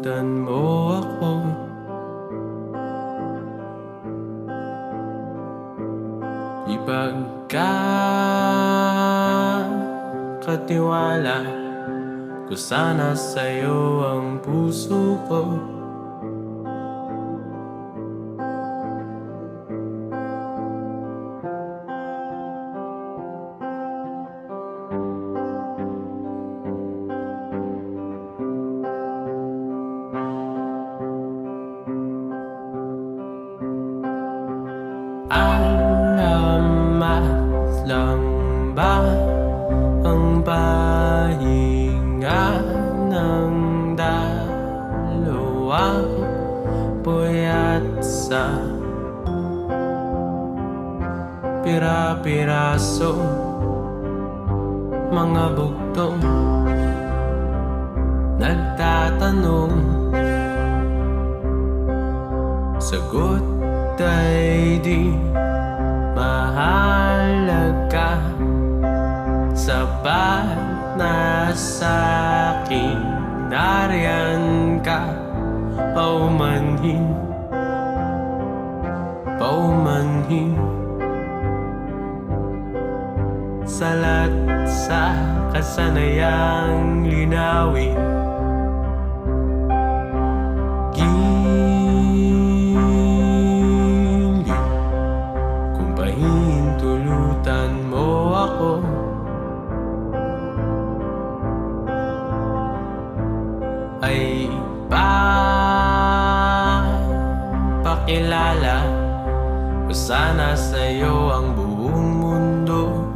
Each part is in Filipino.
pahintulutan mo ako. Ipagkakatiwala ko sana sa'yo ang puso ko. Alamat lang ba ang pahinga ng dalawang puyat sa pira-piraso, mga bugtong nagtatanong, sagot ay di mahalaga, sapat na sa'kin nariyan ka. Paumanhin, paumanhin, salat sa kasanayang linawin. Pahintulutan mo ako. Ay pakilala ko sana sa'yo ang buong mundo.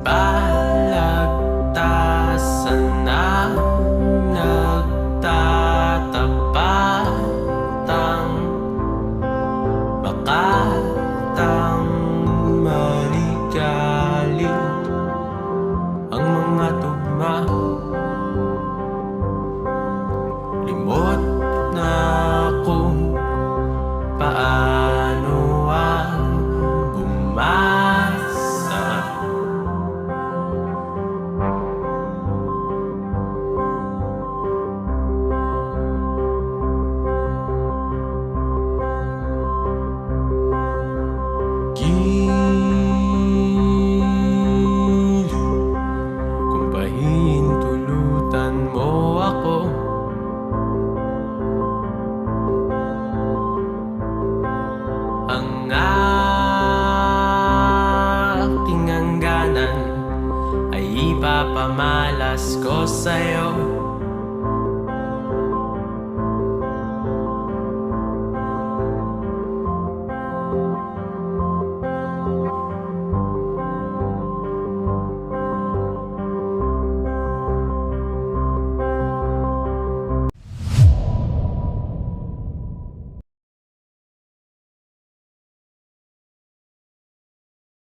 Balagtasan na nagtatapatang bakatang maligalig ang mga tugma. Limot na kung paano ang bumasa. Giliw kung pahintulutan mo ako. Ang aking hangganan ay ipapamalas ko sa'yo.